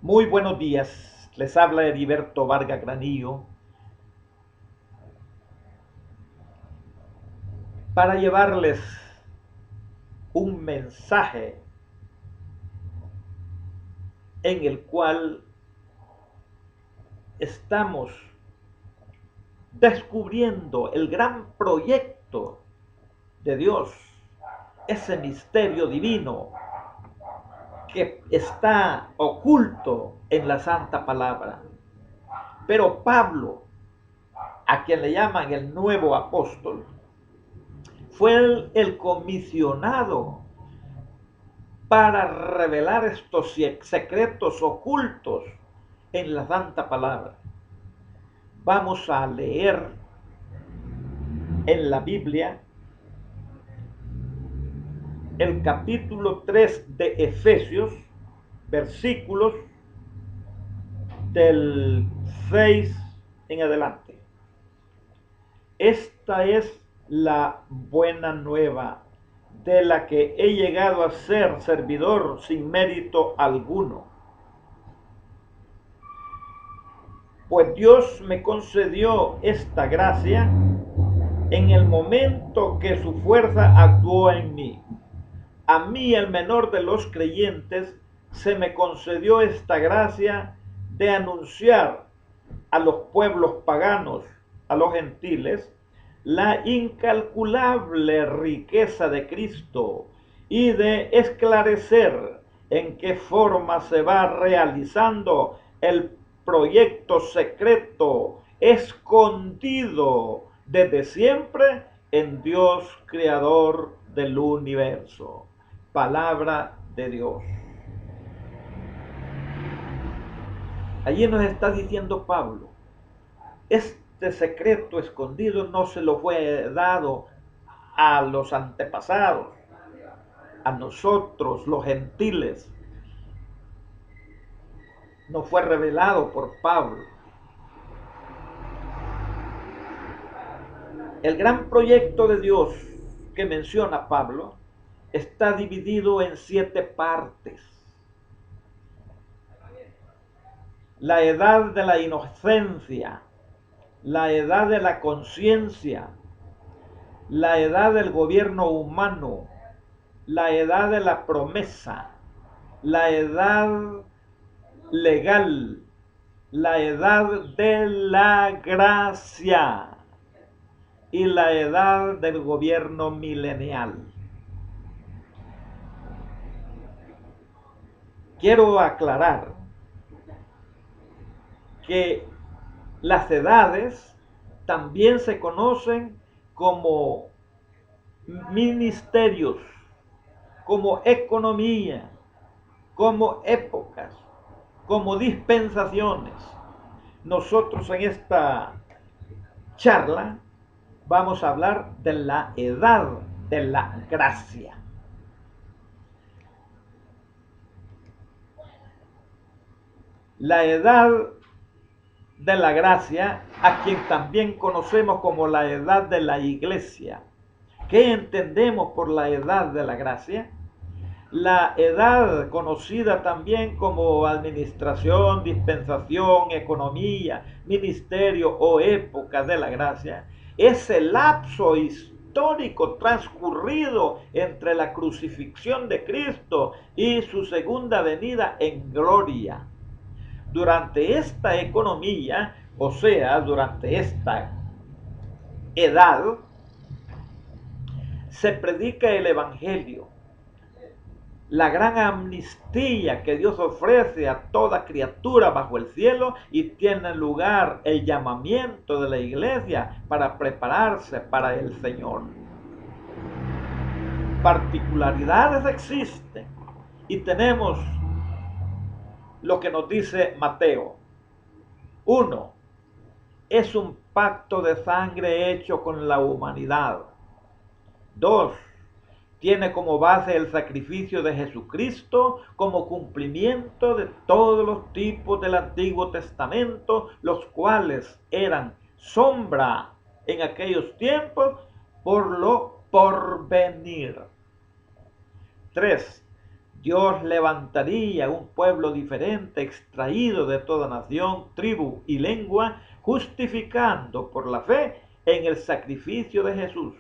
Muy buenos días, les habla Heriberto Vargas Granillo para llevarles un mensaje en el cual estamos descubriendo el gran proyecto de Dios, ese misterio divino que está oculto en la Santa Palabra. Pero Pablo, a quien le llaman el nuevo apóstol, fue el comisionado para revelar estos secretos ocultos en la Santa Palabra. Vamos a leer en la Biblia el capítulo 3 de Efesios, versículos del 6 en adelante. Esta es la buena nueva, de la que he llegado a ser servidor sin mérito alguno. Pues Dios me concedió esta gracia en el momento que su fuerza actuó en mí. A mí, el menor de los creyentes, se me concedió esta gracia de anunciar a los pueblos paganos, a los gentiles, la incalculable riqueza de Cristo y de esclarecer en qué forma se va realizando el proyecto secreto escondido desde siempre en Dios, creador del universo. Palabra de Dios. Allí nos está diciendo Pablo, este secreto escondido no se lo fue dado a los antepasados, a nosotros los gentiles. No fue revelado por Pablo. El gran proyecto de Dios que menciona Pablo está dividido en 7 partes. La edad de la inocencia, la edad de la conciencia, la edad del gobierno humano, la edad de la promesa, la edad legal, la edad de la gracia y la edad del gobierno milenial. Quiero aclarar que las edades también se conocen como ministerios, como economía, como épocas, como dispensaciones. Nosotros en esta charla vamos a hablar de la edad de la gracia. La edad de la gracia, a quien también conocemos como la edad de la iglesia. ¿Qué entendemos por la edad de la gracia? La edad conocida también como administración, dispensación, economía, ministerio o época de la gracia, es el lapso histórico transcurrido entre la crucifixión de Cristo y su segunda venida en gloria. Durante esta economía, o sea, durante esta edad, se predica el Evangelio, la gran amnistía que Dios ofrece a toda criatura bajo el cielo, y tiene lugar el llamamiento de la iglesia para prepararse para el Señor. Particularidades existen y tenemos lo que nos dice Mateo. 1. Es un pacto de sangre hecho con la humanidad. 2. Tiene como base el sacrificio de Jesucristo como cumplimiento de todos los tipos del Antiguo Testamento, los cuales eran sombra en aquellos tiempos por lo porvenir. 3. Dios levantaría un pueblo diferente, extraído de toda nación, tribu y lengua, justificando por la fe en el sacrificio de Jesús,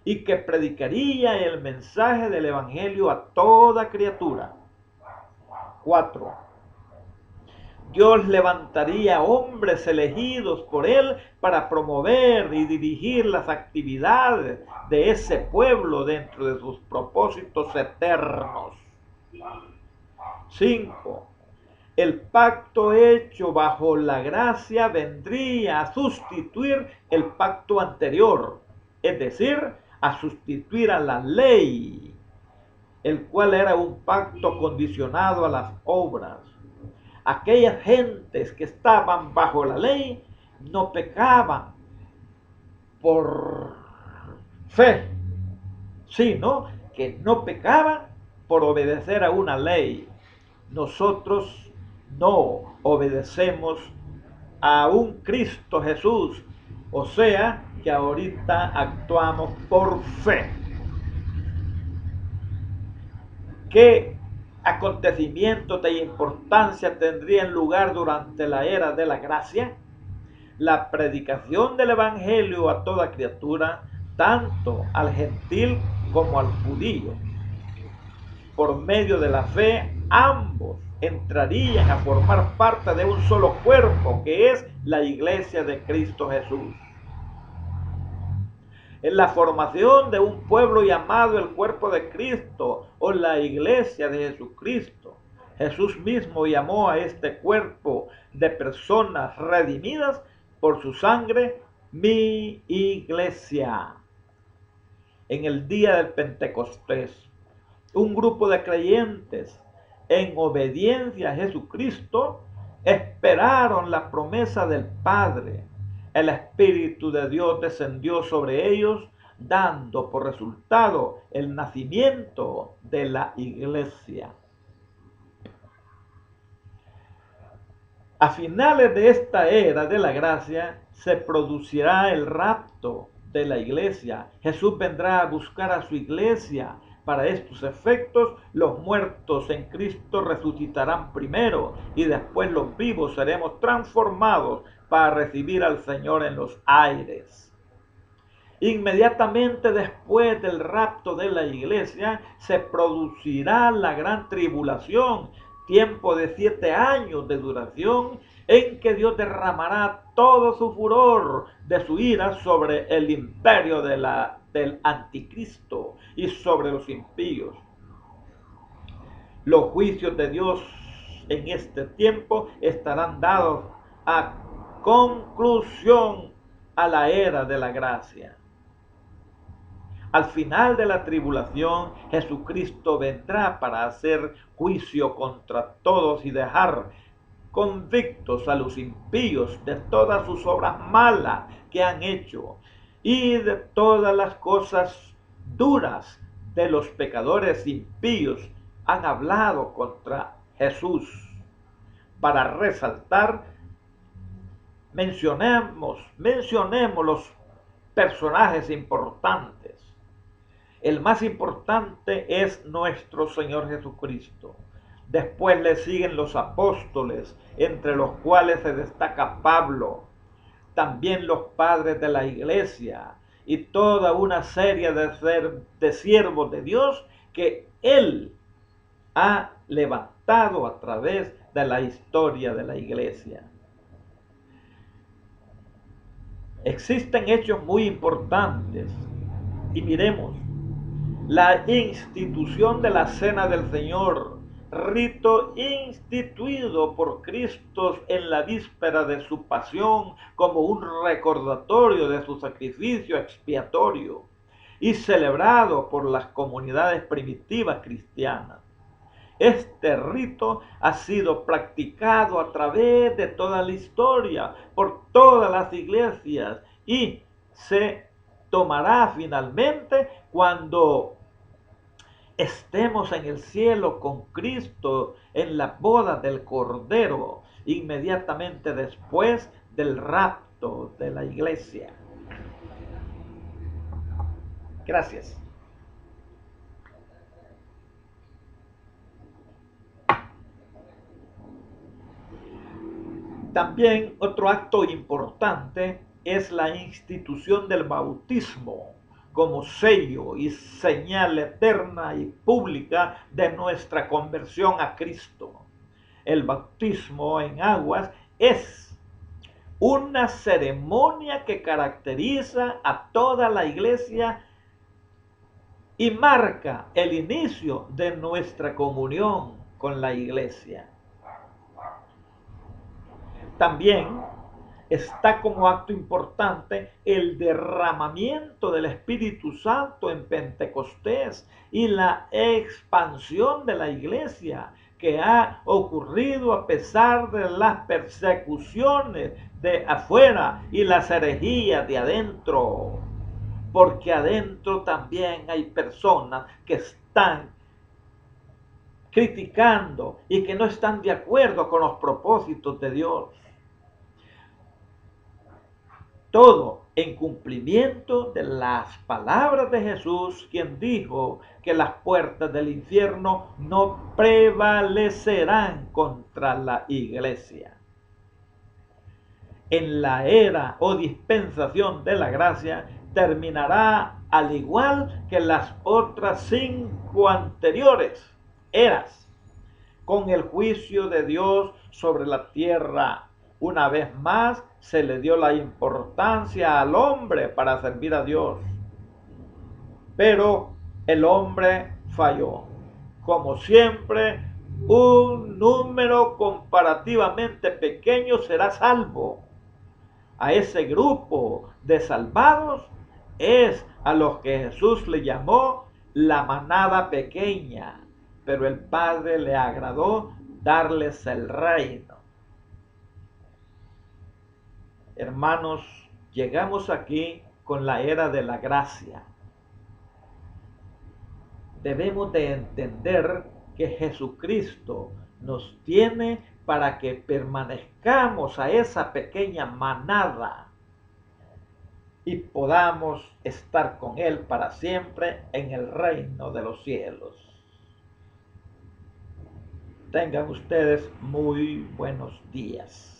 y que predicaría el mensaje del Evangelio a toda criatura. 4. Dios levantaría hombres elegidos por Él para promover y dirigir las actividades de ese pueblo dentro de sus propósitos eternos. 5. El pacto hecho bajo la gracia vendría a sustituir el pacto anterior, es decir, a sustituir a la ley, el cual era un pacto condicionado a las obras. Aquellas gentes que estaban bajo la ley no pecaban por fe, sino que no pecaban por obedecer a una ley. Nosotros no obedecemos a un Cristo Jesús, o sea que ahorita actuamos por fe. ¿Qué acontecimientos de importancia tendrían lugar durante la era de la gracia? La predicación del Evangelio a toda criatura, tanto al gentil como al judío. Por medio de la fe, ambos entrarían a formar parte de un solo cuerpo, que es la iglesia de Cristo Jesús. En la formación de un pueblo llamado el cuerpo de Cristo o la iglesia de Jesucristo, Jesús mismo llamó a este cuerpo de personas redimidas por su sangre, mi iglesia. En el día del Pentecostés, un grupo de creyentes en obediencia a Jesucristo esperaron la promesa del Padre. El Espíritu de Dios descendió sobre ellos, dando por resultado el nacimiento de la iglesia. A finales de esta era de la gracia se producirá el rapto de la iglesia. Jesús vendrá a buscar a su iglesia. Para estos efectos, los muertos en Cristo resucitarán primero y después los vivos seremos transformados para recibir al Señor en los aires. Inmediatamente después del rapto de la iglesia se producirá la gran tribulación, tiempo de 7 años de duración, en que Dios derramará todo su furor de su ira sobre el imperio del anticristo y sobre los impíos. Los juicios de Dios en este tiempo estarán dados a conclusión a la era de la gracia. Al final de la tribulación, Jesucristo vendrá para hacer juicio contra todos y dejar convictos a los impíos de todas sus obras malas que han hecho y de todas las cosas duras de los pecadores impíos han hablado contra Jesús. Para resaltar, mencionemos los personajes importantes. El más importante es nuestro Señor Jesucristo. Después le siguen los apóstoles, entre los cuales se destaca Pablo, también los padres de la iglesia y toda una serie de siervos de Dios que Él ha levantado a través de la historia de la iglesia. Existen hechos muy importantes y miremos. La institución de la Cena del Señor, rito instituido por Cristo en la víspera de su pasión como un recordatorio de su sacrificio expiatorio y celebrado por las comunidades primitivas cristianas. Este rito ha sido practicado a través de toda la historia, por todas las iglesias y se tomará finalmente cuando estemos en el cielo con Cristo en la boda del Cordero, inmediatamente después del rapto de la iglesia. Gracias. También otro acto importante es la institución del bautismo como sello y señal eterna y pública de nuestra conversión a Cristo. El bautismo en aguas es una ceremonia que caracteriza a toda la iglesia y marca el inicio de nuestra comunión con la iglesia. También está como acto importante el derramamiento del Espíritu Santo en Pentecostés y la expansión de la iglesia que ha ocurrido a pesar de las persecuciones de afuera y las herejías de adentro. Porque adentro también hay personas que están criticando y que no están de acuerdo con los propósitos de Dios. Todo en cumplimiento de las palabras de Jesús, quien dijo que las puertas del infierno no prevalecerán contra la iglesia. En la era o dispensación de la gracia terminará al igual que las otras 5 anteriores eras, con el juicio de Dios sobre la tierra. Una vez más se le dio la importancia al hombre para servir a Dios. Pero el hombre falló. Como siempre, un número comparativamente pequeño será salvo. A ese grupo de salvados es a los que Jesús le llamó la manada pequeña, pero el Padre le agradó darles el reino. Hermanos, llegamos aquí con la era de la gracia. Debemos de entender que Jesucristo nos tiene para que permanezcamos a esa pequeña manada y podamos estar con Él para siempre en el reino de los cielos. Tengan ustedes muy buenos días.